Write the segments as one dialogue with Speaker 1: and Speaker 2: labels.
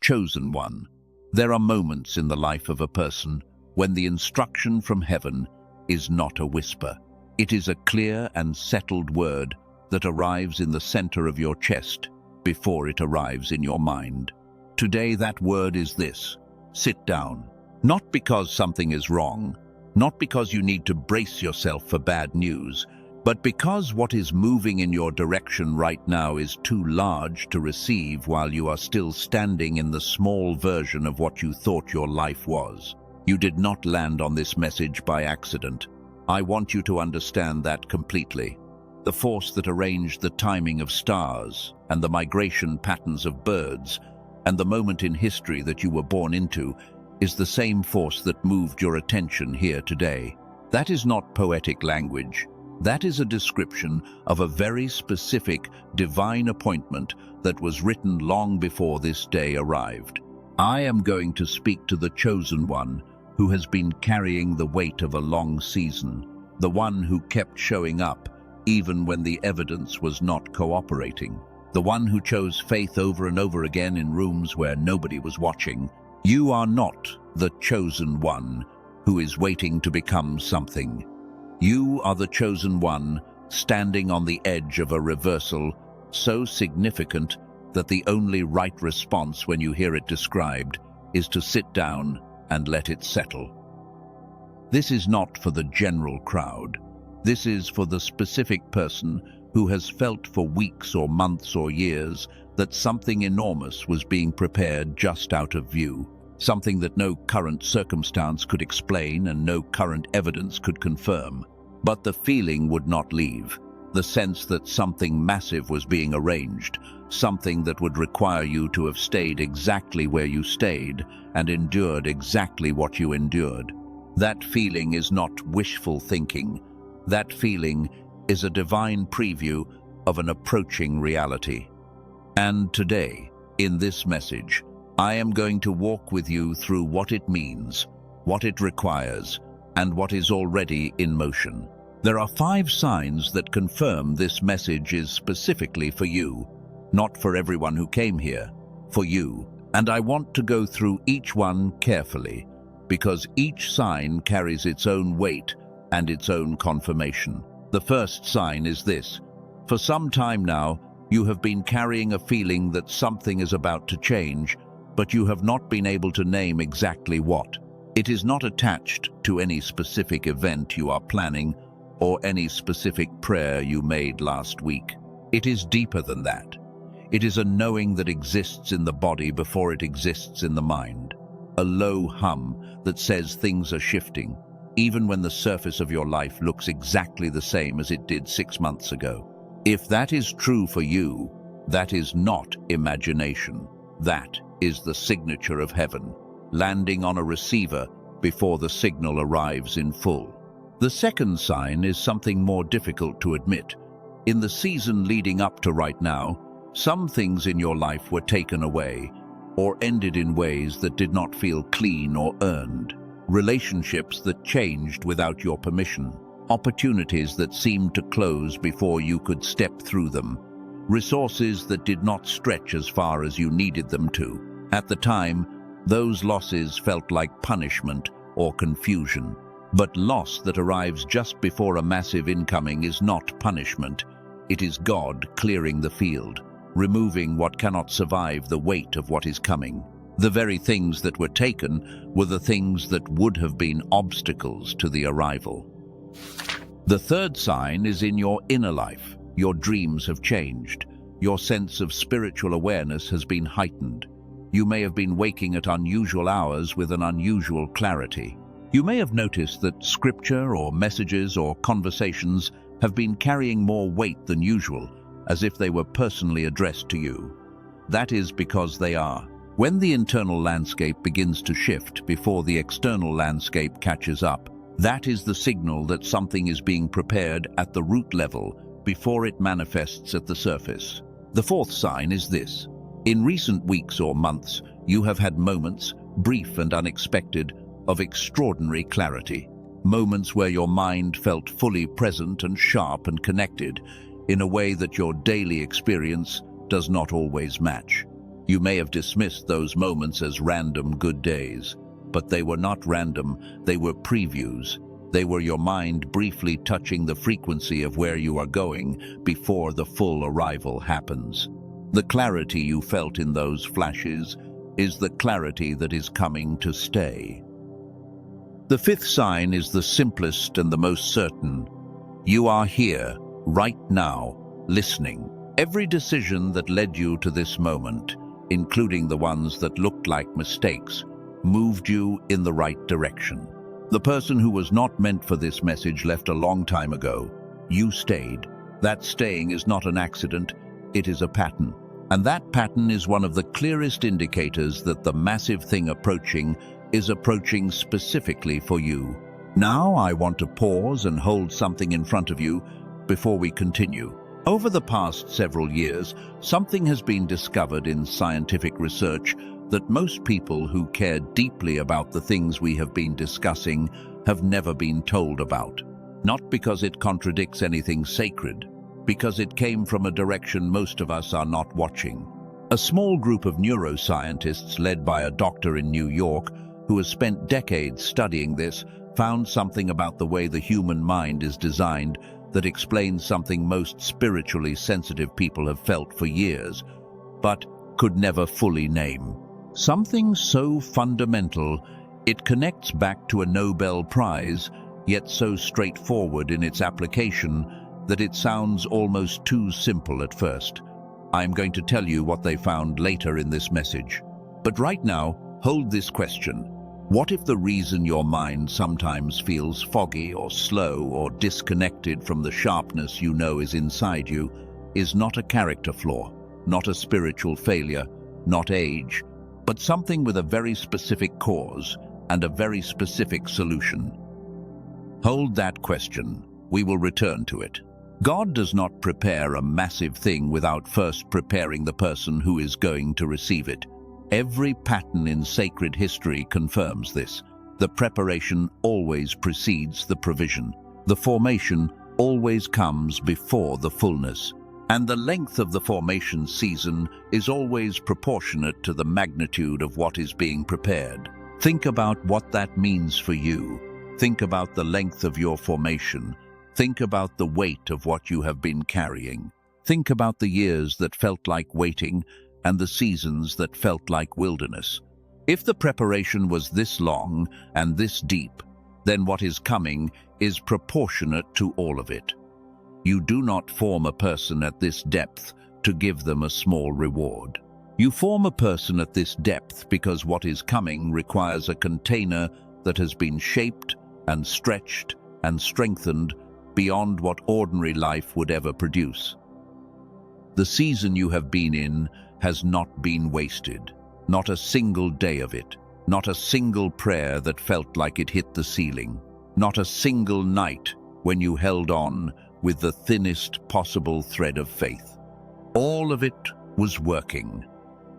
Speaker 1: chosen one. There are moments in the life of a person when the instruction from heaven is not a whisper. It is a clear and settled word that arrives in the center of your chest before it arrives in your mind. Today that word is this: sit down. Not because something is wrong, not because you need to brace yourself for bad news, but because what is moving in your direction right now is too large to receive while you are still standing in the small version of what you thought your life was. You did not land on this message by accident. I want you to understand that completely. The force that arranged the timing of stars and the migration patterns of birds and the moment in history that you were born into is the same force that moved your attention here today. That is not poetic language. That is a description of a very specific divine appointment that was written long before this day arrived. I am going to speak to the chosen one who has been carrying the weight of a long season, the one who kept showing up even when the evidence was not cooperating, the one who chose faith over and over again in rooms where nobody was watching. You are not the chosen one who is waiting to become something. You are the chosen one standing on the edge of a reversal so significant that the only right response when you hear it described is to sit down and let it settle. This is not for the general crowd. This is for the specific person who has felt for weeks or months or years that something enormous was being prepared just out of view, something that no current circumstance could explain and no current evidence could confirm. But the feeling would not leave, the sense that something massive was being arranged, something that would require you to have stayed exactly where you stayed and endured exactly what you endured. That feeling is not wishful thinking. That feeling is a divine preview of an approaching reality. And today, in this message, I am going to walk with you through what it means, what it requires, and what is already in motion. There are 5 signs that confirm this message is specifically for you, not for everyone who came here, for you. And I want to go through each one carefully, because each sign carries its own weight and its own confirmation. The first sign is this: for some time now, you have been carrying a feeling that something is about to change, but you have not been able to name exactly what. It is not attached to any specific event you are planning or any specific prayer you made last week. It is deeper than that. It is a knowing that exists in the body before it exists in the mind. A low hum that says things are shifting, even when the surface of your life looks exactly the same as it did 6 months ago. If that is true for you, that is not imagination. That is the signature of heaven, landing on a receiver before the signal arrives in full. The second sign is something more difficult to admit. In the season leading up to right now, some things in your life were taken away or ended in ways that did not feel clean or earned. Relationships that changed without your permission. Opportunities that seemed to close before you could step through them. Resources that did not stretch as far as you needed them to. At the time, those losses felt like punishment or confusion. But loss that arrives just before a massive incoming is not punishment. It is God clearing the field, removing what cannot survive the weight of what is coming. The very things that were taken were the things that would have been obstacles to the arrival. The third sign is in your inner life. Your dreams have changed. Your sense of spiritual awareness has been heightened. You may have been waking at unusual hours with an unusual clarity. You may have noticed that scripture or messages or conversations have been carrying more weight than usual, as if they were personally addressed to you. That is because they are. When the internal landscape begins to shift before the external landscape catches up, that is the signal that something is being prepared at the root level before it manifests at the surface. The fourth sign is this: in recent weeks or months, you have had moments, brief and unexpected, of extraordinary clarity. Moments where your mind felt fully present and sharp and connected in a way that your daily experience does not always match. You may have dismissed those moments as random good days, but they were not random, they were previews. They were your mind briefly touching the frequency of where you are going before the full arrival happens. The clarity you felt in those flashes is the clarity that is coming to stay. The fifth sign is the simplest and the most certain. You are here, right now, listening. Every decision that led you to this moment, including the ones that looked like mistakes, moved you in the right direction. The person who was not meant for this message left a long time ago. You stayed. That staying is not an accident, it is a pattern. And that pattern is one of the clearest indicators that the massive thing approaching is approaching specifically for you. Now I want to pause and hold something in front of you before we continue. Over the past several years, something has been discovered in scientific research that most people who care deeply about the things we have been discussing have never been told about. Not because it contradicts anything sacred, because it came from a direction most of us are not watching. A small group of neuroscientists led by a doctor in New York who has spent decades studying this found something about the way the human mind is designed that explains something most spiritually sensitive people have felt for years, but could never fully name. Something so fundamental, it connects back to a Nobel Prize, yet so straightforward in its application that it sounds almost too simple at first. I'm going to tell you what they found later in this message. But right now, hold this question. What if the reason your mind sometimes feels foggy or slow or disconnected from the sharpness you know is inside you is not a character flaw, not a spiritual failure, not age, but something with a very specific cause and a very specific solution? Hold that question. We will return to it. God does not prepare a massive thing without first preparing the person who is going to receive it. Every pattern in sacred history confirms this. The preparation always precedes the provision. The formation always comes before the fullness. And the length of the formation season is always proportionate to the magnitude of what is being prepared. Think about what that means for you. Think about the length of your formation. Think about the weight of what you have been carrying. Think about the years that felt like waiting and the seasons that felt like wilderness. If the preparation was this long and this deep, then what is coming is proportionate to all of it. You do not form a person at this depth to give them a small reward. You form a person at this depth because what is coming requires a container that has been shaped and stretched and strengthened beyond what ordinary life would ever produce. The season you have been in has not been wasted. Not a single day of it. Not a single prayer that felt like it hit the ceiling. Not a single night when you held on with the thinnest possible thread of faith. All of it was working.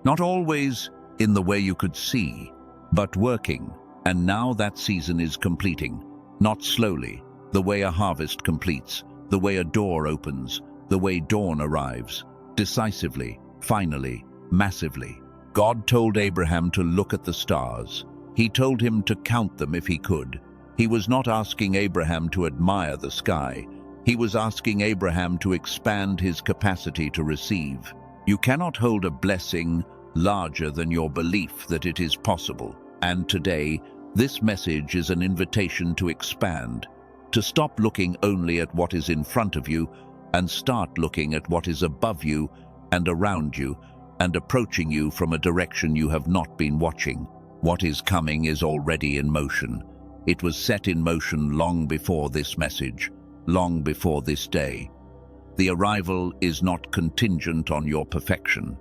Speaker 1: Not always in the way you could see, but working. And now that season is completing. Not slowly, the way a harvest completes, the way a door opens, the way dawn arrives. Decisively, finally, massively. God told Abraham to look at the stars. He told him to count them if he could. He was not asking Abraham to admire the sky. He was asking Abraham to expand his capacity to receive. You cannot hold a blessing larger than your belief that it is possible. And today, this message is an invitation to expand, to stop looking only at what is in front of you and start looking at what is above you and around you and approaching you from a direction you have not been watching. What is coming is already in motion. It was set in motion long before this message, long before this day. The arrival is not contingent on your perfection.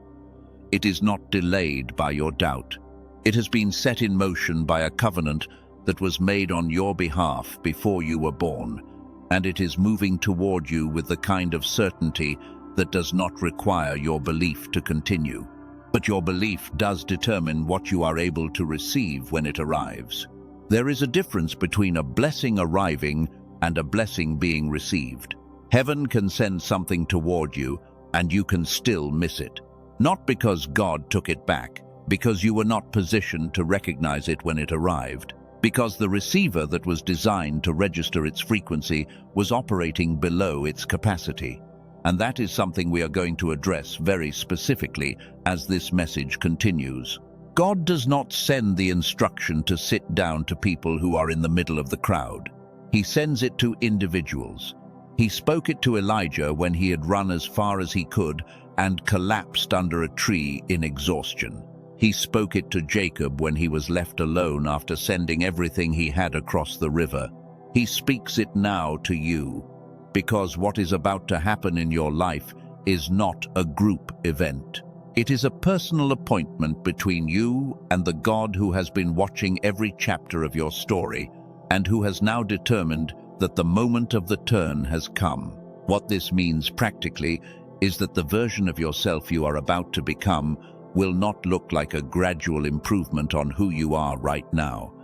Speaker 1: It is not delayed by your doubt. It has been set in motion by a covenant that was made on your behalf before you were born, and it is moving toward you with the kind of certainty that does not require your belief to continue. But your belief does determine what you are able to receive when it arrives. There is a difference between a blessing arriving and a blessing being received. Heaven can send something toward you, and you can still miss it. Not because God took it back, because you were not positioned to recognize it when it arrived, because the receiver that was designed to register its frequency was operating below its capacity. And that is something we are going to address very specifically as this message continues. God does not send the instruction to sit down to people who are in the middle of the crowd. He sends it to individuals. He spoke it to Elijah when he had run as far as he could and collapsed under a tree in exhaustion. He spoke it to Jacob when he was left alone after sending everything he had across the river. He speaks it now to you, because what is about to happen in your life is not a group event. It is a personal appointment between you and the God who has been watching every chapter of your story and who has now determined that the moment of the turn has come. What this means practically is that the version of yourself you are about to become will not look like a gradual improvement on who you are right now.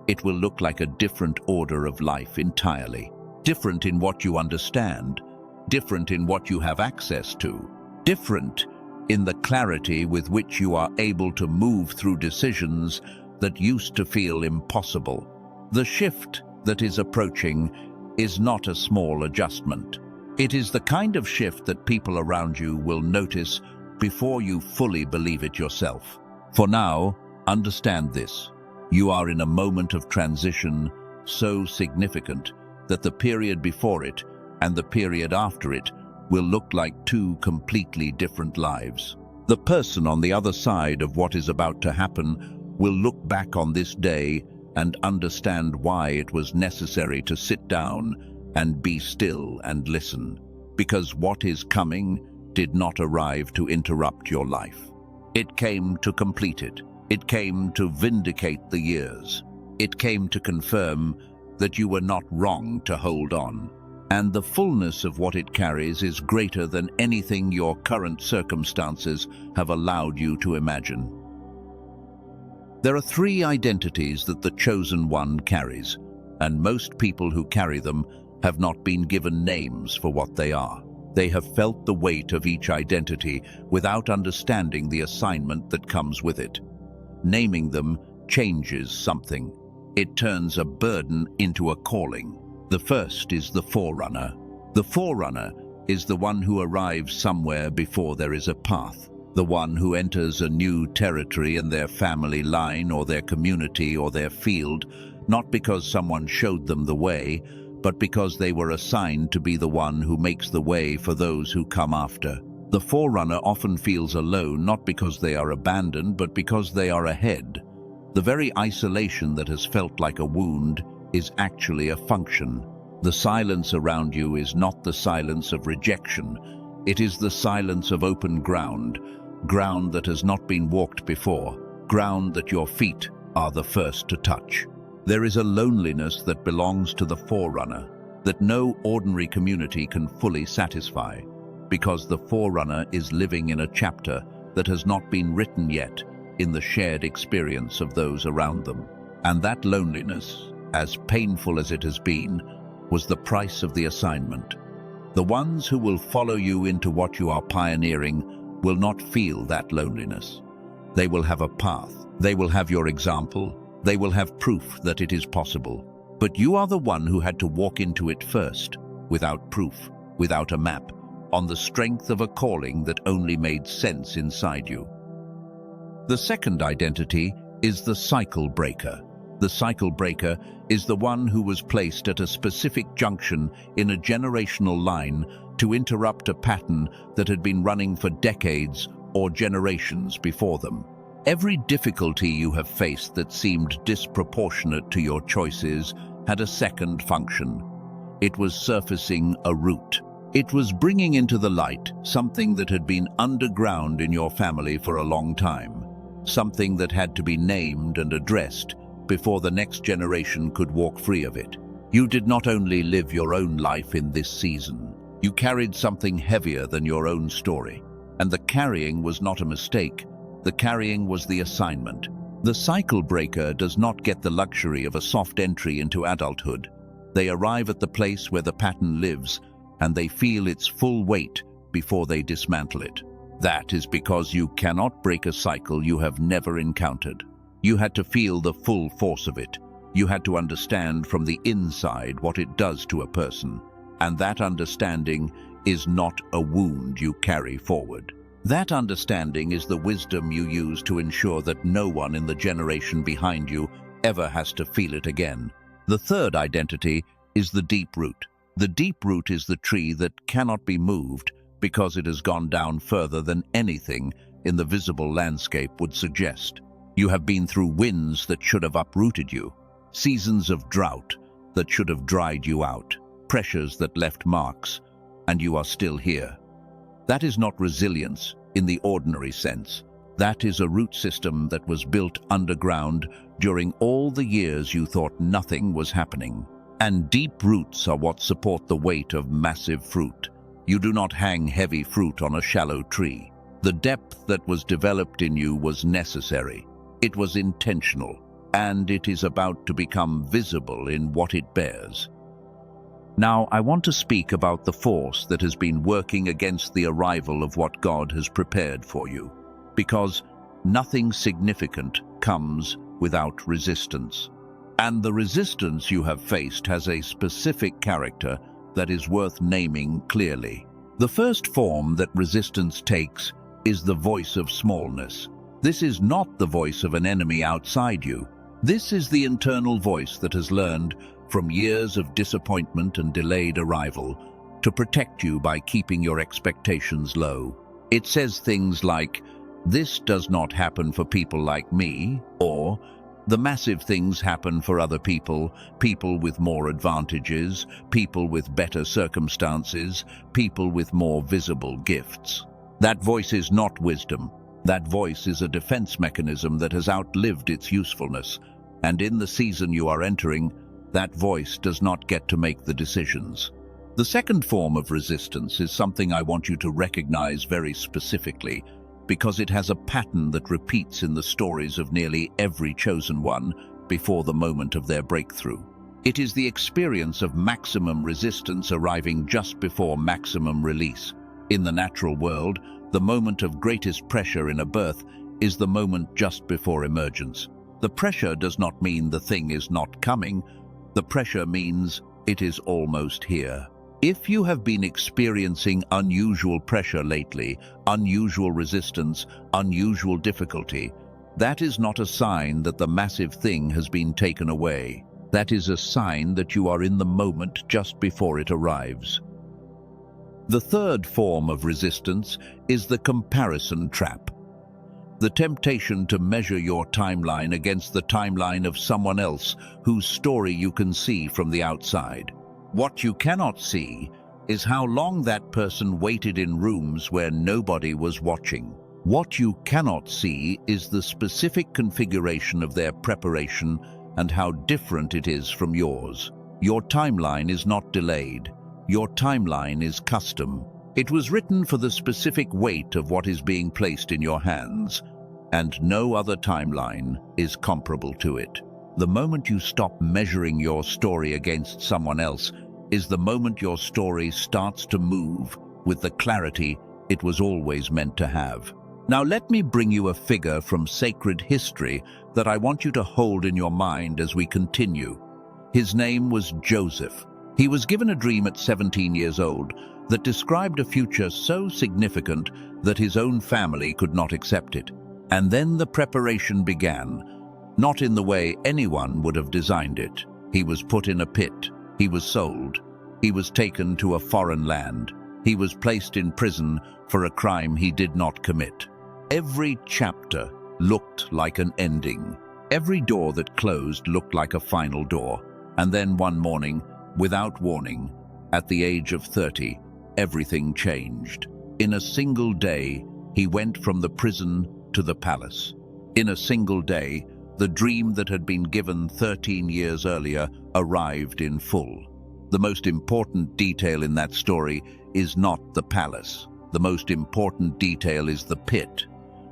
Speaker 1: It will look like a different order of life entirely. Different in what you understand, different in what you have access to, different in the clarity with which you are able to move through decisions that used to feel impossible. The shift that is approaching is not a small adjustment. It is the kind of shift that people around you will notice before you fully believe it yourself. For now, understand this. You are in a moment of transition so significant that the period before it and the period after it will look like two completely different lives. The person on the other side of what is about to happen will look back on this day and understand why it was necessary to sit down and be still and listen, because what is coming did not arrive to interrupt your life. It came to complete it. It came to vindicate the years. It came to confirm that you were not wrong to hold on. And the fullness of what it carries is greater than anything your current circumstances have allowed you to imagine. There are 3 identities that the chosen one carries, and most people who carry them have not been given names for what they are. They have felt the weight of each identity without understanding the assignment that comes with it. Naming them changes something. It turns a burden into a calling. The first is the forerunner. The forerunner is the one who arrives somewhere before there is a path. The one who enters a new territory in their family line or their community or their field, not because someone showed them the way, but because they were assigned to be the one who makes the way for those who come after. The forerunner often feels alone, not because they are abandoned, but because they are ahead. The very isolation that has felt like a wound is actually a function. The silence around you is not the silence of rejection. It is the silence of open ground, ground that has not been walked before, ground that your feet are the first to touch. There is a loneliness that belongs to the forerunner that no ordinary community can fully satisfy, because the forerunner is living in a chapter that has not been written yet in the shared experience of those around them. And that loneliness, as painful as it has been, was the price of the assignment. The ones who will follow you into what you are pioneering will not feel that loneliness. They will have a path. They will have your example. They will have proof that it is possible. But you are the one who had to walk into it first, without proof, without a map, on the strength of a calling that only made sense inside you. The second identity is the cycle breaker. The cycle breaker is the one who was placed at a specific junction in a generational line to interrupt a pattern that had been running for decades or generations before them. Every difficulty you have faced that seemed disproportionate to your choices had a second function. It was surfacing a root. It was bringing into the light something that had been underground in your family for a long time, something that had to be named and addressed before the next generation could walk free of it. You did not only live your own life in this season, you carried something heavier than your own story. And the carrying was not a mistake. The carrying was the assignment. The cycle breaker does not get the luxury of a soft entry into adulthood. They arrive at the place where the pattern lives, and they feel its full weight before they dismantle it. That is because you cannot break a cycle you have never encountered. You had to feel the full force of it. You had to understand from the inside what it does to a person. And that understanding is not a wound you carry forward. That understanding is the wisdom you use to ensure that no one in the generation behind you ever has to feel it again. The third identity is the deep root. The deep root is the tree that cannot be moved because it has gone down further than anything in the visible landscape would suggest. You have been through winds that should have uprooted you, seasons of drought that should have dried you out, pressures that left marks, and you are still here. That is not resilience in the ordinary sense. That is a root system that was built underground during all the years you thought nothing was happening. And deep roots are what support the weight of massive fruit. You do not hang heavy fruit on a shallow tree. The depth that was developed in you was necessary. It was intentional, and it is about to become visible in what it bears. Now, I want to speak about the force that has been working against the arrival of what God has prepared for you, because nothing significant comes without resistance. And the resistance you have faced has a specific character that is worth naming clearly. The first form that resistance takes is the voice of smallness. This is not the voice of an enemy outside you. This is the internal voice that has learned from years of disappointment and delayed arrival to protect you by keeping your expectations low. It says things like, "This does not happen for people like me," or "The massive things happen for other people, people with more advantages, people with better circumstances, people with more visible gifts." That voice is not wisdom. That voice is a defense mechanism that has outlived its usefulness, and in the season you are entering, that voice does not get to make the decisions. The second form of resistance is something I want you to recognize very specifically, because it has a pattern that repeats in the stories of nearly every chosen one before the moment of their breakthrough. It is the experience of maximum resistance arriving just before maximum release. In the natural world, the moment of greatest pressure in a birth is the moment just before emergence. The pressure does not mean the thing is not coming. The pressure means it is almost here. If you have been experiencing unusual pressure lately, unusual resistance, unusual difficulty, that is not a sign that the massive thing has been taken away. That is a sign that you are in the moment just before it arrives. The third form of resistance is the comparison trap. The temptation to measure your timeline against the timeline of someone else whose story you can see from the outside. What you cannot see is how long that person waited in rooms where nobody was watching. What you cannot see is the specific configuration of their preparation and how different it is from yours. Your timeline is not delayed. Your timeline is custom. It was written for the specific weight of what is being placed in your hands, and no other timeline is comparable to it. The moment you stop measuring your story against someone else is the moment your story starts to move with the clarity it was always meant to have. Now let me bring you a figure from sacred history that I want you to hold in your mind as we continue. His name was Joseph. He was given a dream at 17 years old that described a future so significant that his own family could not accept it. And then the preparation began, not in the way anyone would have designed it. He was put in a pit. He was sold. He was taken to a foreign land. He was placed in prison for a crime he did not commit. Every chapter looked like an ending. Every door that closed looked like a final door. And then one morning, without warning, at the age of 30, everything changed. In a single day, he went from the prison to the palace. In a single day, the dream that had been given 13 years earlier arrived in full. The most important detail in that story is not the palace. The most important detail is the pit,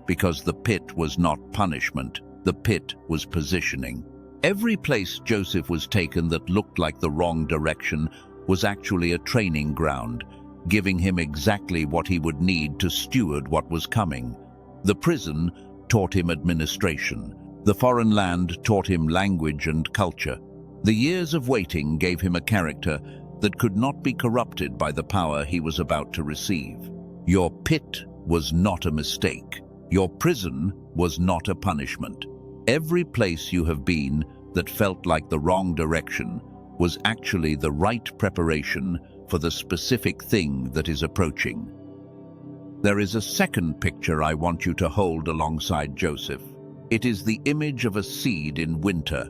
Speaker 1: because the pit was not punishment. The pit was positioning. Every place Joseph was taken that looked like the wrong direction was actually a training ground. giving him exactly what he would need to steward what was coming. The prison taught him administration. The foreign land taught him language and culture. The years of waiting gave him a character that could not be corrupted by the power he was about to receive. Your pit was not a mistake. Your prison was not a punishment. Every place you have been that felt like the wrong direction was actually the right preparation for the specific thing that is approaching. There is a second picture I want you to hold alongside Joseph. It is the image of a seed in winter.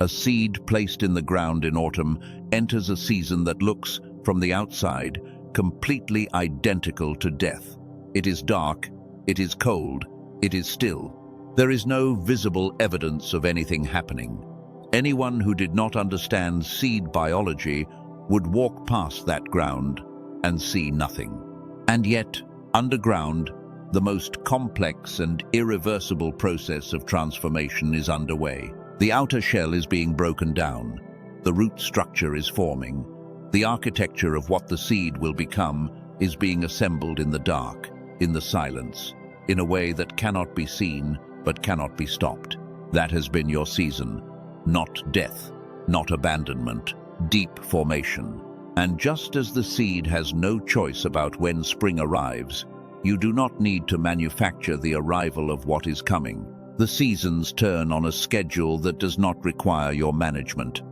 Speaker 1: A seed placed in the ground in autumn enters a season that looks, from the outside, completely identical to death. It is dark, it is cold, it is still. There is no visible evidence of anything happening. Anyone who did not understand seed biology would walk past that ground and see nothing. And yet, underground, the most complex and irreversible process of transformation is underway. The outer shell is being broken down. The root structure is forming. The architecture of what the seed will become is being assembled in the dark, in the silence, in a way that cannot be seen but cannot be stopped. That has been your season. Not death, not abandonment, deep formation. And just as the seed has no choice about when spring arrives, you do not need to manufacture the arrival of what is coming. The seasons turn on a schedule that does not require your management.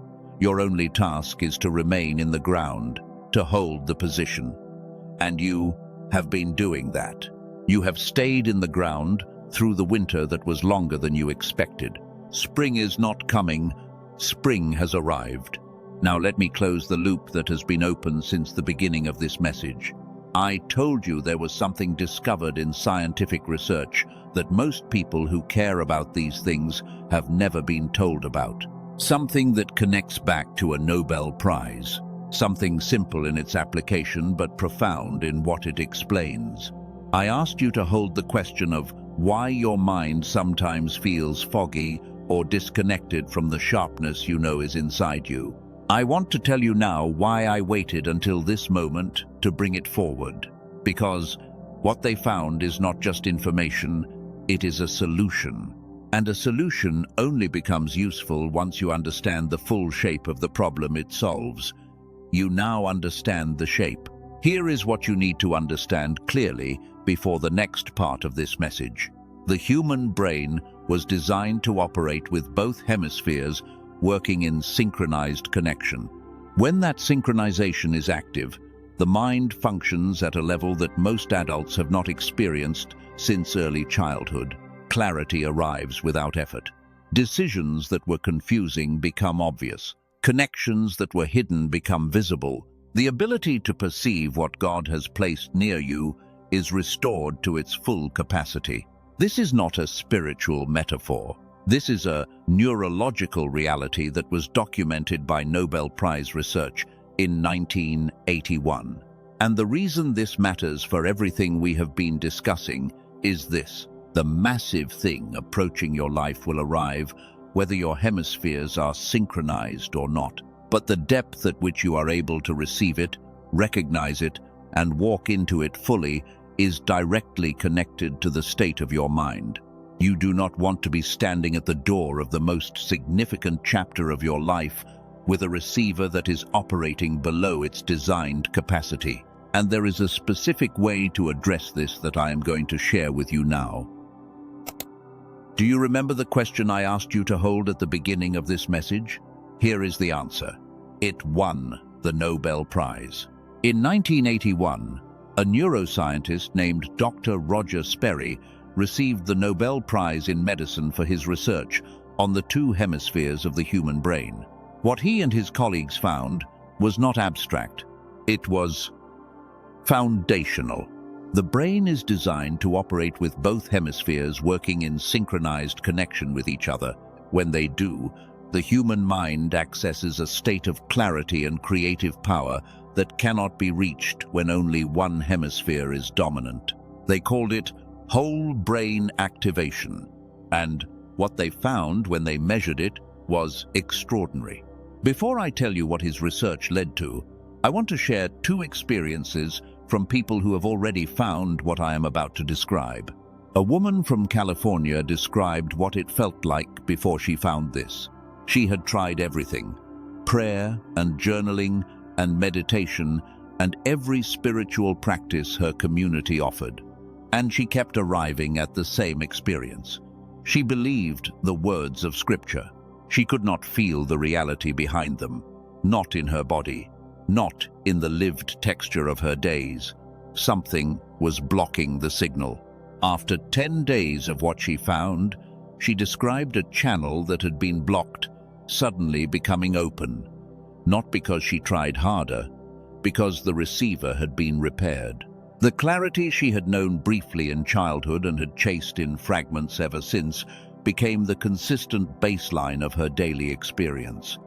Speaker 1: Your only task is to remain in the ground, to hold the position. And you have been doing that. You have stayed in the ground through the winter that was longer than you expected. Spring is not coming. Spring has arrived. Now let me close the loop that has been open since the beginning of this message. I told you there was something discovered in scientific research that most people who care about these things have never been told about. Something that connects back to a Nobel Prize. Something simple in its application but profound in what it explains. I asked you to hold the question of why your mind sometimes feels foggy or disconnected from the sharpness you know is inside you. I want to tell you now why I waited until this moment to bring it forward. Because what they found is not just information, it is a solution. And a solution only becomes useful once you understand the full shape of the problem it solves. You now understand the shape. Here is what you need to understand clearly before the next part of this message. The human brain was designed to operate with both hemispheres working in synchronized connection. When that synchronization is active, the mind functions at a level that most adults have not experienced since early childhood. Clarity arrives without effort. Decisions that were confusing become obvious. Connections that were hidden become visible. The ability to perceive what God has placed near you is restored to its full capacity. This is not a spiritual metaphor. This is a neurological reality that was documented by Nobel Prize research in 1981. And the reason this matters for everything we have been discussing is this. The massive thing approaching your life will arrive whether your hemispheres are synchronized or not. But the depth at which you are able to receive it, recognize it, and walk into it fully is directly connected to the state of your mind. You do not want to be standing at the door of the most significant chapter of your life with a receiver that is operating below its designed capacity. And there is a specific way to address this that I am going to share with you now. Do you remember the question I asked you to hold at the beginning of this message? Here is the answer. It won the Nobel Prize. In 1981, a neuroscientist named Dr. Roger Sperry received the Nobel Prize in Medicine for his research on the two hemispheres of the human brain. What he and his colleagues found was not abstract. It was foundational. The brain is designed to operate with both hemispheres working in synchronized connection with each other. When they do, the human mind accesses a state of clarity and creative power that cannot be reached when only one hemisphere is dominant. They called it whole brain activation, and what they found when they measured it was extraordinary. Before I tell you what his research led to, I want to share two experiences from people who have already found what I am about to describe. A woman from California described what it felt like before she found this. She had tried everything: prayer and journaling and meditation and every spiritual practice her community offered. And she kept arriving at the same experience. She believed the words of Scripture. She could not feel the reality behind them, not in her body, not in the lived texture of her days. Something was blocking the signal. After 10 days of what she found, she described a channel that had been blocked suddenly becoming open, not because she tried harder, because the receiver had been repaired. The clarity she had known briefly in childhood and had chased in fragments ever since became the consistent baseline of her daily experience.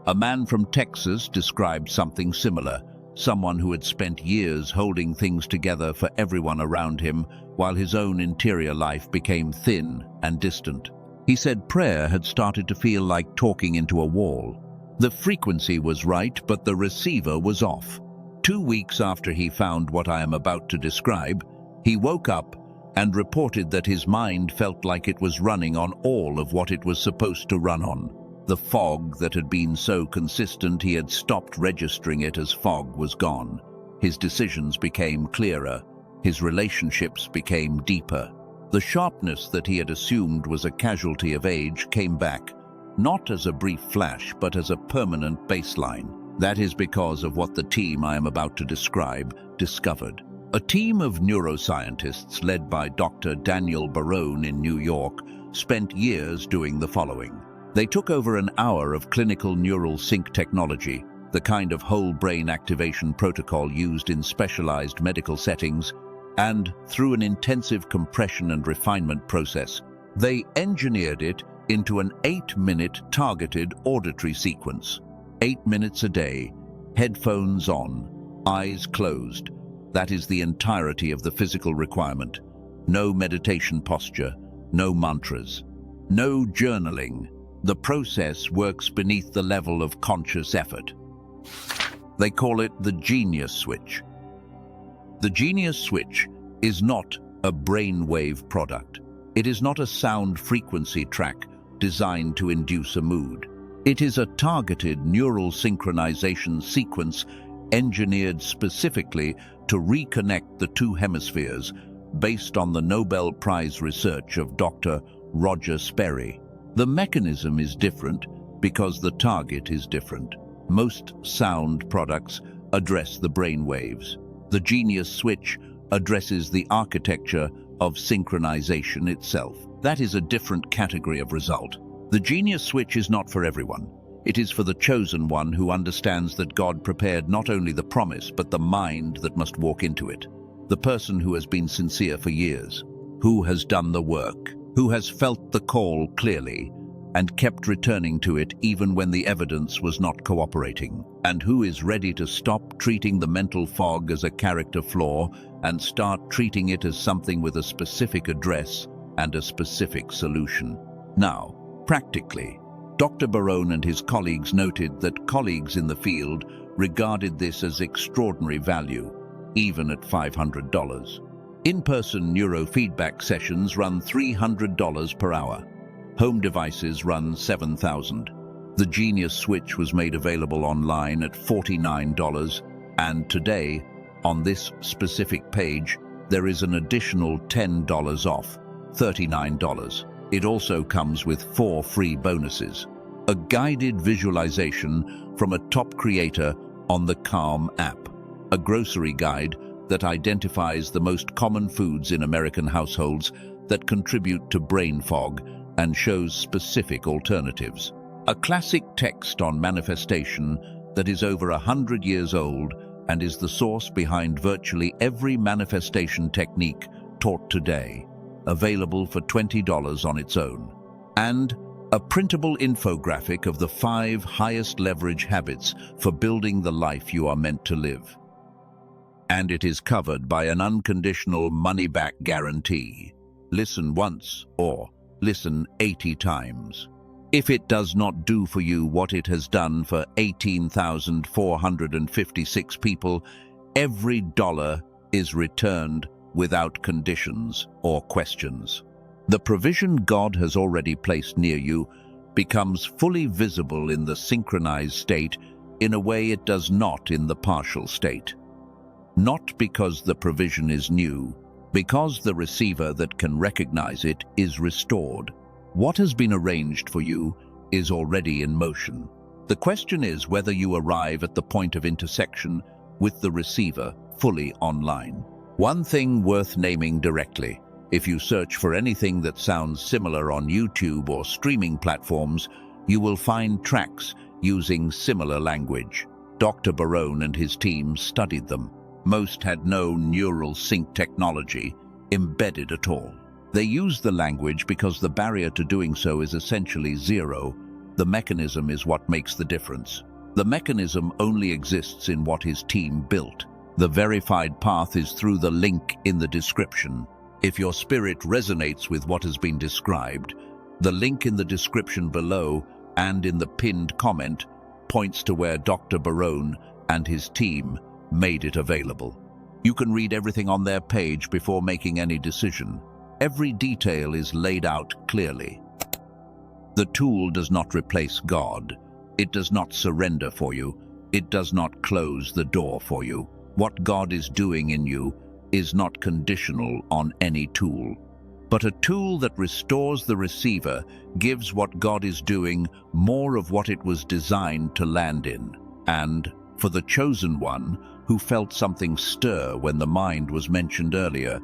Speaker 1: A man from Texas described something similar, someone who had spent years holding things together for everyone around him while his own interior life became thin and distant. He said prayer had started to feel like talking into a wall. The frequency was right, but the receiver was off. 2 weeks after he found what I am about to describe, he woke up and reported that his mind felt like it was running on all of what it was supposed to run on. The fog that had been so consistent he had stopped registering it as fog was gone. His decisions became clearer. His relationships became deeper. The sharpness that he had assumed was a casualty of age came back, not as a brief flash, but as a permanent baseline. That is because of what the team I am about to describe discovered. A team of neuroscientists led by Dr. Daniel Barone in New York spent years doing the following. They took over an hour of clinical neural sync technology, the kind of whole brain activation protocol used in specialized medical settings, and through an intensive compression and refinement process, they engineered it into an 8-minute targeted auditory sequence. 8 minutes a day, headphones on, eyes closed. That is the entirety of the physical requirement. No meditation posture, no mantras, no journaling. The process works beneath the level of conscious effort. They call it the genius switch. The genius switch is not a brainwave product. It is not a sound frequency track designed to induce a mood. It is a targeted neural synchronization sequence engineered specifically to reconnect the two hemispheres based on the Nobel Prize research of Dr. Roger Sperry. The mechanism is different because the target is different. Most sound products address the brain waves. The genius switch addresses the architecture of synchronization itself. That is a different category of result. The genius switch is not for everyone. It is for the chosen one who understands that God prepared not only the promise, but the mind that must walk into it. The person who has been sincere for years, who has done the work, who has felt the call clearly and kept returning to it even when the evidence was not cooperating, and who is ready to stop treating the mental fog as a character flaw and start treating it as something with a specific address and a specific solution. Now, practically, Dr. Barone and his colleagues noted that colleagues in the field regarded this as extraordinary value, even at $500. In-person neurofeedback sessions run $300 per hour. Home devices run $7,000. The Genius Switch was made available online at $49, and today, on this specific page, there is an additional $10 off, $39. It also comes with 4 free bonuses. A guided visualization from a top creator on the Calm app. A grocery guide that identifies the most common foods in American households that contribute to brain fog and shows specific alternatives. A classic text on manifestation that is over 100 years old and is the source behind virtually every manifestation technique taught today, available for $20 on its own. And a printable infographic of the 5 highest leverage habits for building the life you are meant to live. And it is covered by an unconditional money-back guarantee. Listen once or listen 80 times. If it does not do for you what it has done for 18,456 people, Every dollar is returned without conditions or questions. The provision God has already placed near you becomes fully visible in the synchronized state in a way it does not in the partial state. Not because the provision is new, because the receiver that can recognize it is restored. What has been arranged for you is already in motion. The question is whether you arrive at the point of intersection with the receiver fully online. One thing worth naming directly: if you search for anything that sounds similar on YouTube or streaming platforms, you will find tracks using similar language. Dr. Barone and his team studied them. Most had no neural sync technology embedded at all. They used the language because the barrier to doing so is essentially zero. The mechanism is what makes the difference. The mechanism only exists in what his team built. The verified path is through the link in the description. If your spirit resonates with what has been described, the link in the description below and in the pinned comment points to where Dr. Barone and his team made it available. You can read everything on their page before making any decision. Every detail is laid out clearly. The tool does not replace God. It does not surrender for you. It does not close the door for you. What God is doing in you is not conditional on any tool. But a tool that restores the receiver gives what God is doing more of what it was designed to land in. And for the chosen one who felt something stir when the mind was mentioned earlier,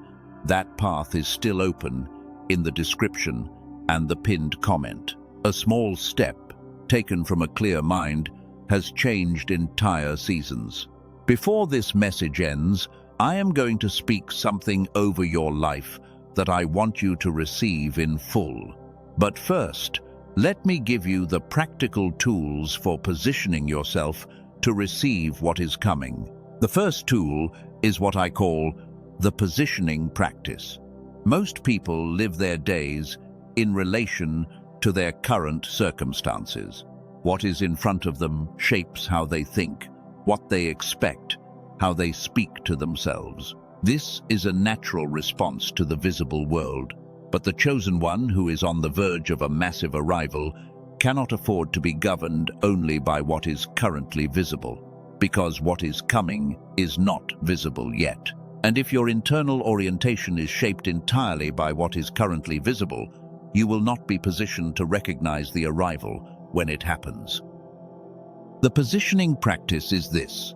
Speaker 1: that path is still open in the description and the pinned comment. A small step taken from a clear mind has changed entire seasons. Before this message ends, I am going to speak something over your life that I want you to receive in full. But first, let me give you the practical tools for positioning yourself to receive what is coming. The first tool is what I call the positioning practice. Most people live their days in relation to their current circumstances. What is in front of them shapes how they think, what they expect, how they speak to themselves. This is a natural response to the visible world, but the chosen one who is on the verge of a massive arrival cannot afford to be governed only by what is currently visible, because what is coming is not visible yet. And if your internal orientation is shaped entirely by what is currently visible, you will not be positioned to recognize the arrival when it happens. The positioning practice is this.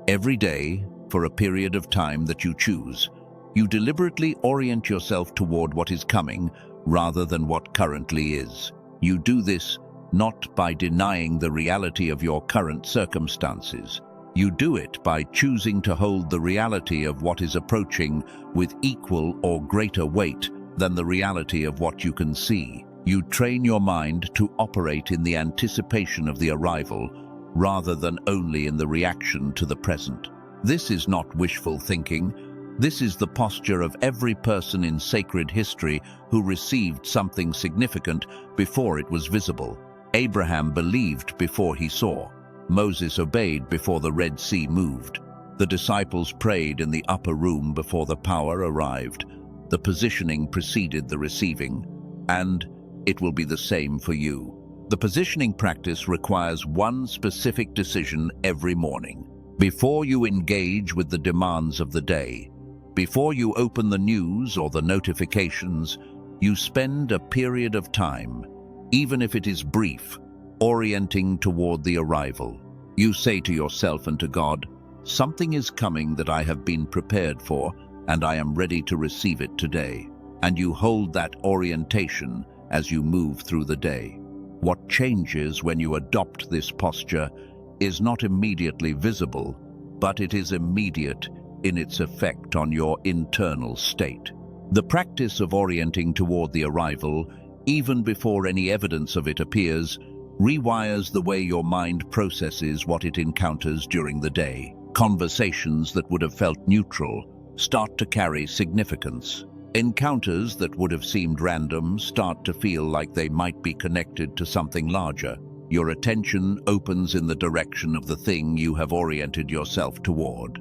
Speaker 1: Every day, for a period of time that you choose, you deliberately orient yourself toward what is coming rather than what currently is. You do this not by denying the reality of your current circumstances. You do it by choosing to hold the reality of what is approaching with equal or greater weight than the reality of what you can see. You train your mind to operate in the anticipation of the arrival rather than only in the reaction to the present. This is not wishful thinking. This is the posture of every person in sacred history who received something significant before it was visible. Abraham believed before he saw. Moses obeyed before the Red Sea moved. The disciples prayed in the upper room before the power arrived. The positioning preceded the receiving, and it will be the same for you. The positioning practice requires one specific decision every morning. Before you engage with the demands of the day, before you open the news or the notifications, you spend a period of time, even if it is brief, orienting toward the arrival. You say to yourself and to God, "Something is coming that I have been prepared for, and I am ready to receive it today." And you hold that orientation as you move through the day. What changes when you adopt this posture is not immediately visible, but it is immediate in its effect on your internal state. The practice of orienting toward the arrival, even before any evidence of it appears, rewires the way your mind processes what it encounters during the day. Conversations that would have felt neutral start to carry significance. Encounters that would have seemed random start to feel like they might be connected to something larger. Your attention opens in the direction of the thing you have oriented yourself toward.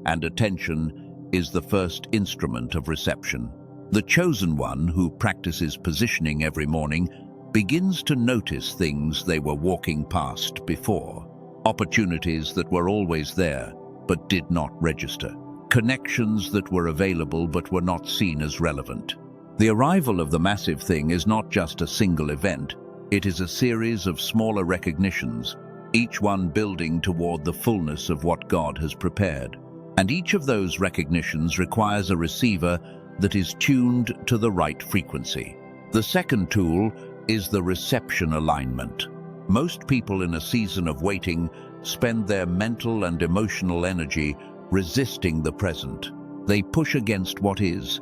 Speaker 1: and attention is the first instrument of reception. The chosen one, who practices positioning every morning, begins to notice things they were walking past before, opportunities that were always there but did not register, connections that were available but were not seen as relevant. The arrival of the massive thing is not just a single event, it is a series of smaller recognitions, each one building toward the fullness of what God has prepared. And each of those recognitions requires a receiver that is tuned to the right frequency. The second tool is the reception alignment. Most people in a season of waiting spend their mental and emotional energy resisting the present. They push against what is.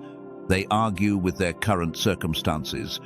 Speaker 1: They argue with their current circumstances.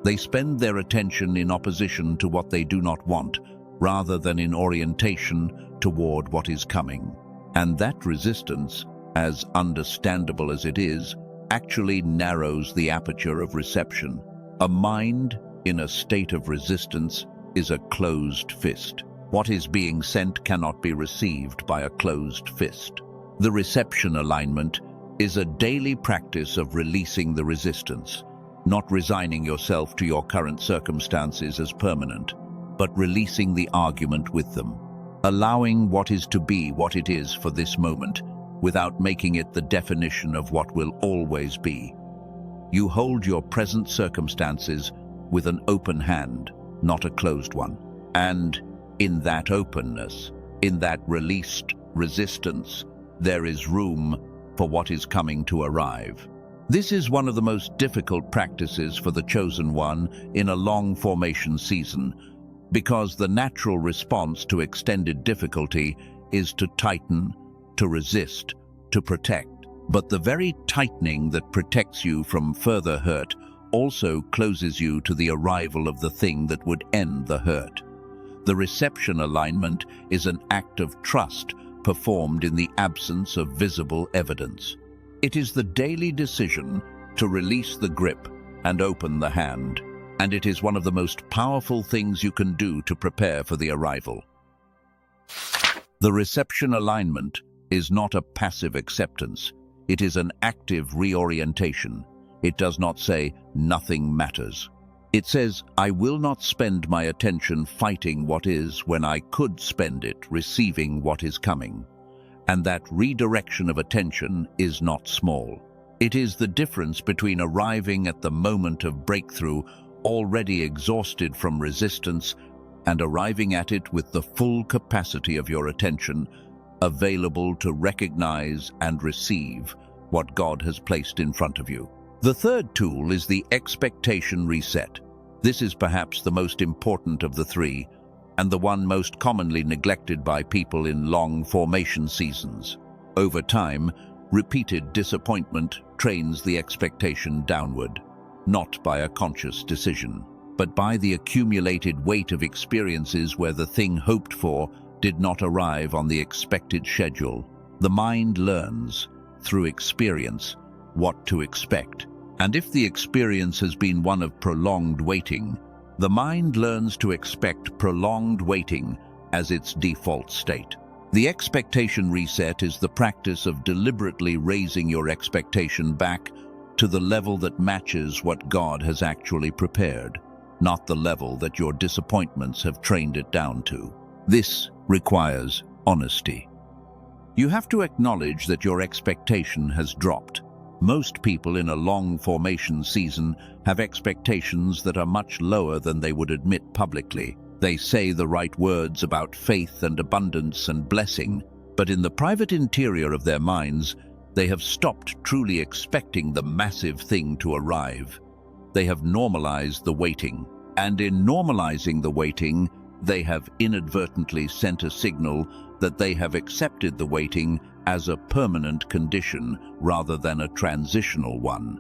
Speaker 1: They spend their attention in opposition to what they do not want, rather than in orientation toward what is coming. And that resistance, as understandable as it is, actually narrows the aperture of reception. A mind in a state of resistance is a closed fist. What is being sent cannot be received by a closed fist. The reception alignment is a daily practice of releasing the resistance, not resigning yourself to your current circumstances as permanent, but releasing the argument with them, allowing what is to be what it is for this moment, without making it the definition of what will always be. You hold your present circumstances with an open hand, not a closed one. And in that openness, in that released resistance, there is room for what is coming to arrive. This is one of the most difficult practices for the chosen one in a long formation season, because the natural response to extended difficulty is to tighten, to resist, to protect. But the very tightening that protects you from further hurt also closes you to the arrival of the thing that would end the hurt. The reception alignment is an act of trust performed in the absence of visible evidence. It is the daily decision to release the grip and open the hand, and it is one of the most powerful things you can do to prepare for the arrival. The reception alignment is not a passive acceptance. It is an active reorientation. It does not say, "Nothing matters." It says, "I will not spend my attention fighting what is when I could spend it receiving what is coming." And that redirection of attention is not small. It is the difference between arriving at the moment of breakthrough already exhausted from resistance and arriving at it with the full capacity of your attention, available to recognize and receive what God has placed in front of you. The third tool is the expectation reset. This is perhaps the most important of the three, and the one most commonly neglected by people in long formation seasons. Over time, repeated disappointment trains the expectation downward, not by a conscious decision, but by the accumulated weight of experiences where the thing hoped for did not arrive on the expected schedule. The mind learns, through experience, what to expect. And if the experience has been one of prolonged waiting, the mind learns to expect prolonged waiting as its default state. The expectation reset is the practice of deliberately raising your expectation back to the level that matches what God has actually prepared, not the level that your disappointments have trained it down to. This requires honesty. You have to acknowledge that your expectation has dropped. Most people in a long formation season have expectations that are much lower than they would admit publicly. They say the right words about faith and abundance and blessing, but in the private interior of their minds, they have stopped truly expecting the massive thing to arrive. They have normalized the waiting, and in normalizing the waiting, they have inadvertently sent a signal that they have accepted the waiting as a permanent condition rather than a transitional one.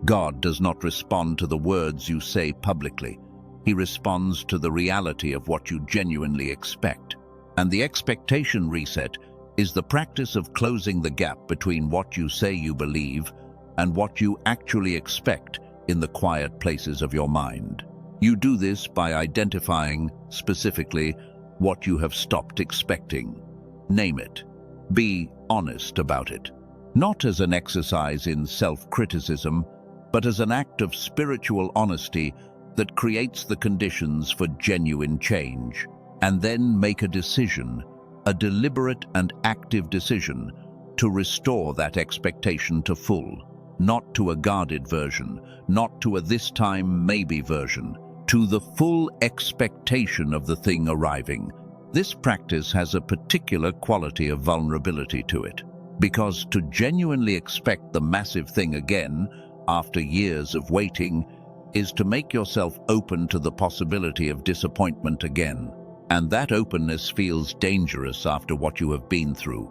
Speaker 1: God does not respond to the words you say publicly. He responds to the reality of what you genuinely expect. And the expectation reset is the practice of closing the gap between what you say you believe and what you actually expect in the quiet places of your mind. You do this by identifying, specifically, what you have stopped expecting. Name it. Be honest about it. Not as an exercise in self-criticism, but as an act of spiritual honesty that creates the conditions for genuine change. And then make a decision, a deliberate and active decision, to restore that expectation to full, not to a guarded version, not to a this time maybe version, to the full expectation of the thing arriving. This practice has a particular quality of vulnerability to it, because to genuinely expect the massive thing again, after years of waiting, is to make yourself open to the possibility of disappointment again. And that openness feels dangerous after what you have been through.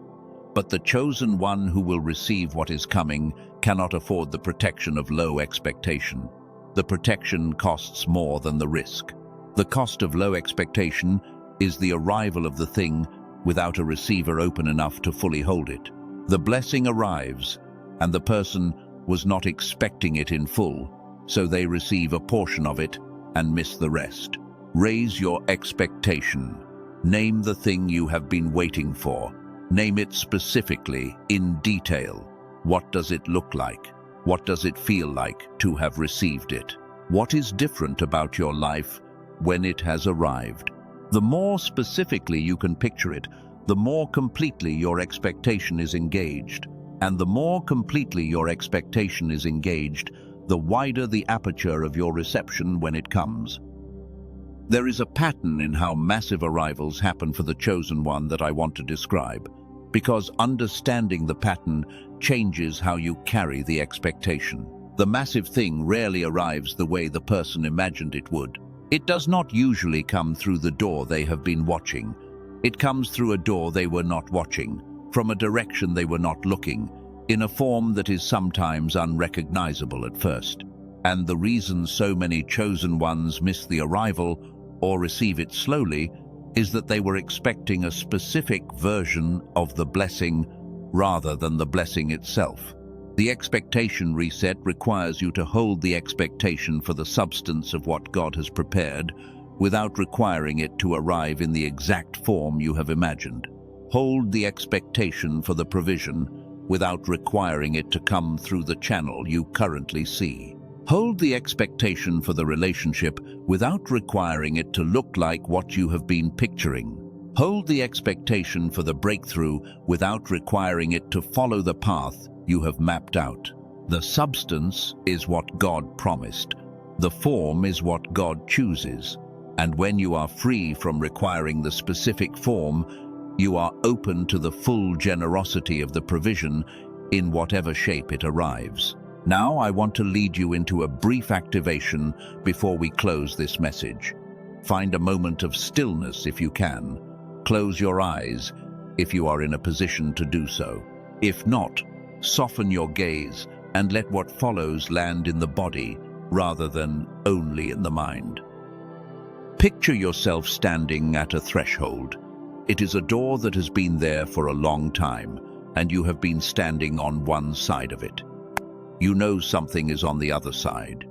Speaker 1: But the chosen one who will receive what is coming cannot afford the protection of low expectation. The protection costs more than the risk. The cost of low expectation is the arrival of the thing without a receiver open enough to fully hold it. The blessing arrives, and the person was not expecting it in full, so they receive a portion of it and miss the rest. Raise your expectation. Name the thing you have been waiting for. Name it specifically, in detail. What does it look like? What does it feel like to have received it? What is different about your life when it has arrived? The more specifically you can picture it, the more completely your expectation is engaged. And the more completely your expectation is engaged, the wider the aperture of your reception when it comes. There is a pattern in how massive arrivals happen for the chosen one that I want to describe, because understanding the pattern changes how you carry the expectation. The massive thing rarely arrives the way the person imagined it would. It does not usually come through the door they have been watching. It comes through a door they were not watching, from a direction they were not looking, in a form that is sometimes unrecognizable at first. And the reason so many chosen ones miss the arrival or receive it slowly is that they were expecting a specific version of the blessing rather than the blessing itself. The expectation reset requires you to hold the expectation for the substance of what God has prepared without requiring it to arrive in the exact form you have imagined. Hold the expectation for the provision without requiring it to come through the channel you currently see. Hold the expectation for the relationship without requiring it to look like what you have been picturing. Hold the expectation for the breakthrough without requiring it to follow the path you have mapped out. The substance is what God promised. The form is what God chooses. And when you are free from requiring the specific form, you are open to the full generosity of the provision in whatever shape it arrives. Now I want to lead you into a brief activation before we close this message. Find a moment of stillness if you can. Close your eyes if you are in a position to do so. If not, soften your gaze and let what follows land in the body rather than only in the mind. Picture yourself standing at a threshold. It is a door that has been there for a long time, and you have been standing on one side of it. You know something is on the other side.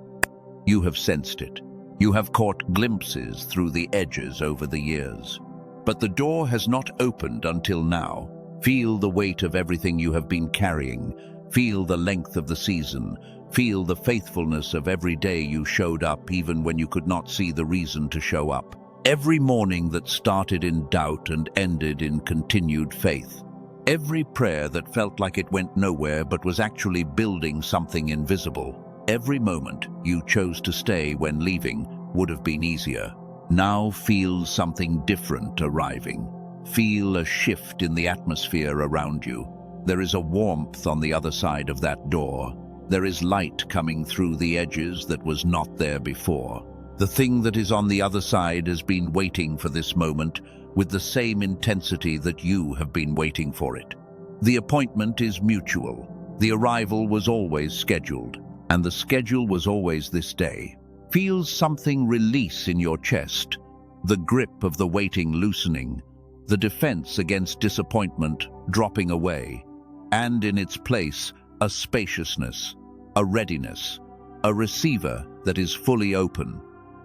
Speaker 1: You have sensed it. You have caught glimpses through the edges over the years. But the door has not opened until now. Feel the weight of everything you have been carrying. Feel the length of the season. Feel the faithfulness of every day you showed up even when you could not see the reason to show up. Every morning that started in doubt and ended in continued faith. Every prayer that felt like it went nowhere but was actually building something invisible. Every moment you chose to stay when leaving would have been easier. Now feel something different arriving. Feel a shift in the atmosphere around you. There is a warmth on the other side of that door. There is light coming through the edges that was not there before. The thing that is on the other side has been waiting for this moment with the same intensity that you have been waiting for it. The appointment is mutual. The arrival was always scheduled, and the schedule was always this day. Feel something release in your chest, the grip of the waiting loosening, the defense against disappointment dropping away, and in its place, a spaciousness, a readiness, a receiver that is fully open,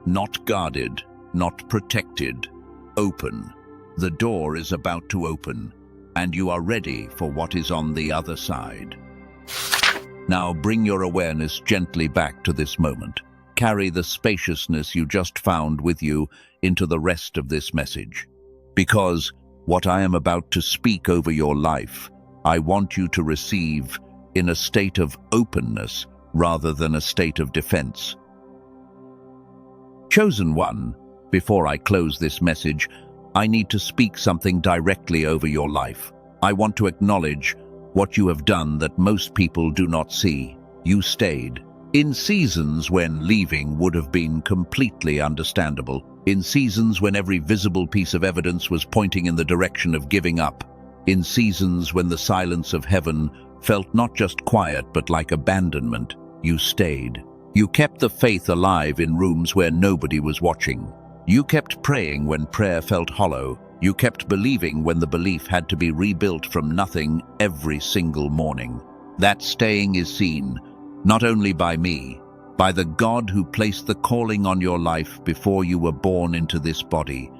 Speaker 1: not guarded, not protected, open. The door is about to open, and you are ready for what is on the other side. Now bring your awareness gently back to this moment. Carry the spaciousness you just found with you into the rest of this message. Because what I am about to speak over your life, I want you to receive in a state of openness rather than a state of defense. Chosen one, before I close this message, I need to speak something directly over your life. I want to acknowledge what you have done that most people do not see. You stayed. In seasons when leaving would have been completely understandable. In seasons when every visible piece of evidence was pointing in the direction of giving up. In seasons when the silence of heaven felt not just quiet but like abandonment, you stayed. You kept the faith alive in rooms where nobody was watching. You kept praying when prayer felt hollow. You kept believing when the belief had to be rebuilt from nothing every single morning. That staying is seen, not only by me, by the God who placed the calling on your life before you were born into this body,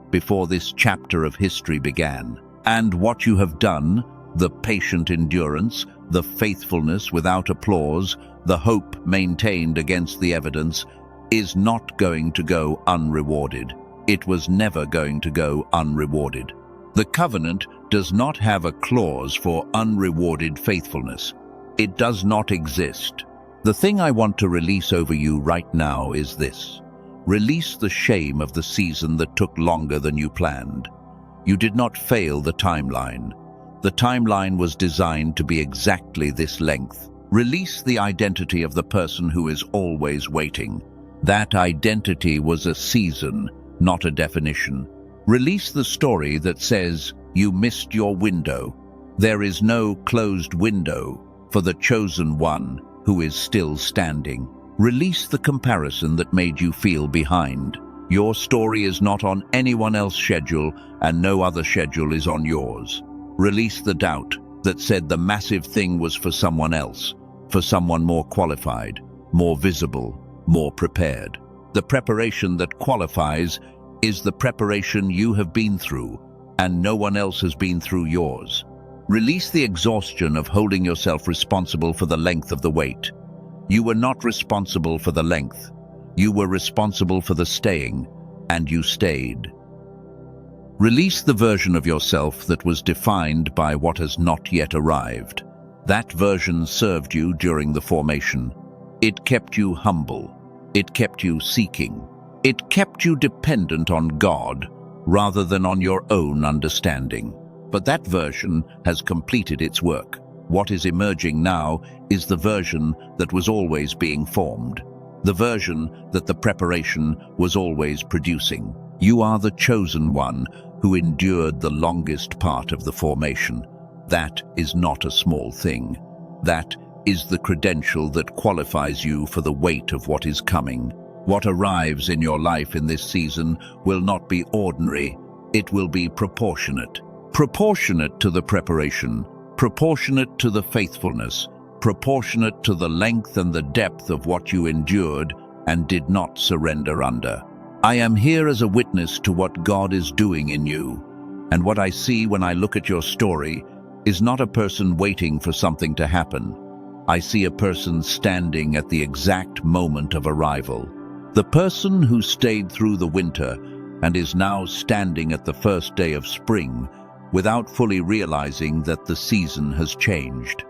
Speaker 1: before this chapter of history began. And what you have done, the patient endurance, the faithfulness without applause, the hope maintained against the evidence, is not going to go unrewarded. It was never going to go unrewarded. The covenant does not have a clause for unrewarded faithfulness. It does not exist. The thing I want to release over you right now is this. Release the shame of the season that took longer than you planned. You did not fail the timeline. The timeline was designed to be exactly this length. Release the identity of the person who is always waiting. That identity was a season, not a definition. Release the story that says you missed your window. There is no closed window for the chosen one who is still standing. Release the comparison that made you feel behind. Your story is not on anyone else's schedule, and no other schedule is on yours. Release the doubt that said the massive thing was for someone else, for someone more qualified, more visible, more prepared. The preparation that qualifies is the preparation you have been through, and no one else has been through yours. Release the exhaustion of holding yourself responsible for the length of the wait. You were not responsible for the length. You were responsible for the staying, and you stayed. Release the version of yourself that was defined by what has not yet arrived. That version served you during the formation. It kept you humble. It kept you seeking. It kept you dependent on God rather than on your own understanding. But that version has completed its work. What is emerging now is the version that was always being formed. The version that the preparation was always producing. You are the chosen one who endured the longest part of the formation. That is not a small thing. That is the credential that qualifies you for the weight of what is coming. What arrives in your life in this season will not be ordinary. It will be proportionate. Proportionate to the preparation, proportionate to the faithfulness, proportionate to the length and the depth of what you endured and did not surrender under. I am here as a witness to what God is doing in you, and what I see when I look at your story is not a person waiting for something to happen. I see a person standing at the exact moment of arrival. The person who stayed through the winter and is now standing at the first day of spring without fully realizing that the season has changed.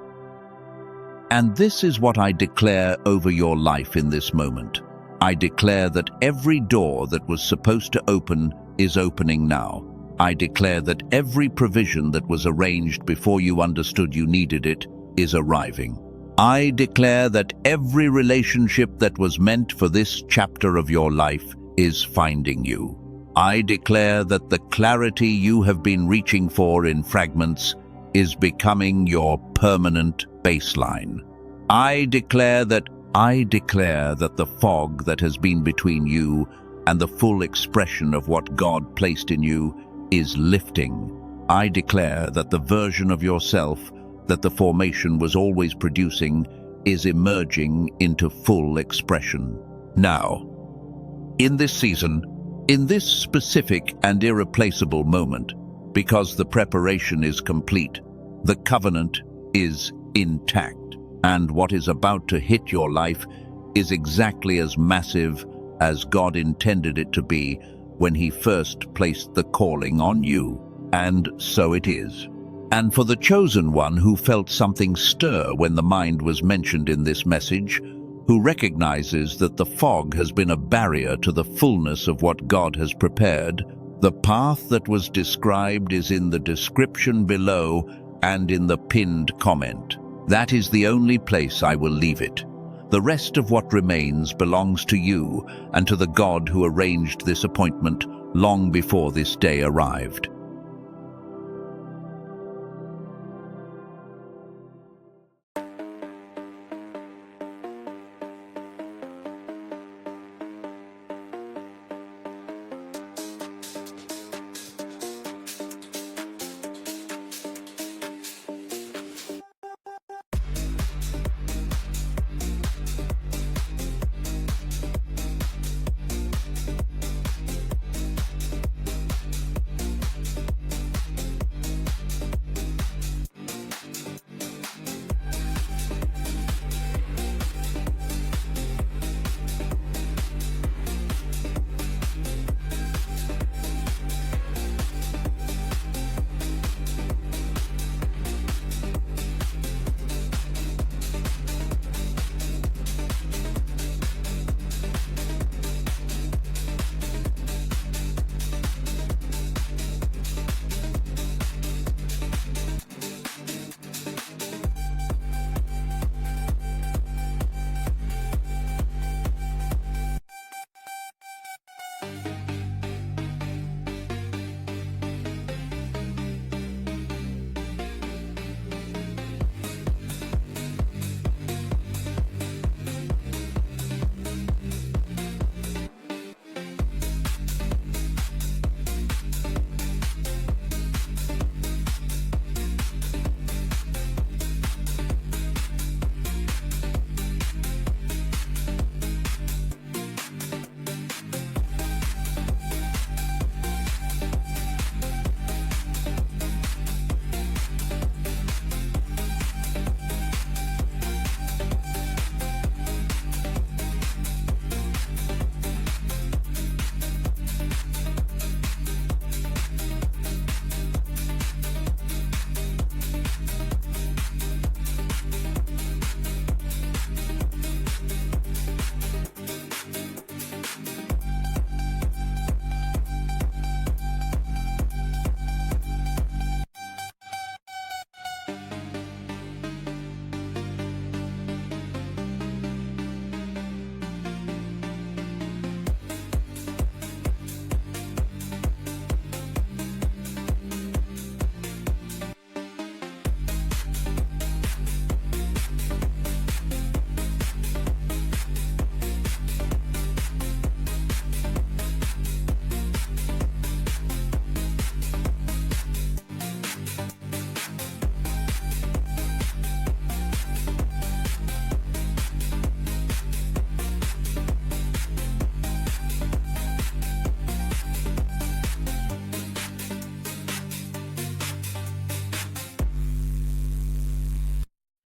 Speaker 1: And this is what I declare over your life in this moment. I declare that every door that was supposed to open is opening now. I declare that every provision that was arranged before you understood you needed it is arriving. I declare that every relationship that was meant for this chapter of your life is finding you. I declare that the clarity you have been reaching for in fragments is becoming your permanent baseline. I declare that the fog that has been between you and the full expression of what God placed in you is lifting. I declare that the version of yourself that the formation was always producing is emerging into full expression. Now, in this season, in this specific and irreplaceable moment, because the preparation is complete. The covenant is intact, and what is about to hit your life is exactly as massive as God intended it to be when He first placed the calling on you. And so it is. And for the chosen one who felt something stir when the mind was mentioned in this message, who recognizes that the fog has been a barrier to the fullness of what God has prepared, the path that was described is in the description below and in the pinned comment. That is the only place I will leave it. The rest of what remains belongs to you and to the God who arranged this appointment long before this day arrived.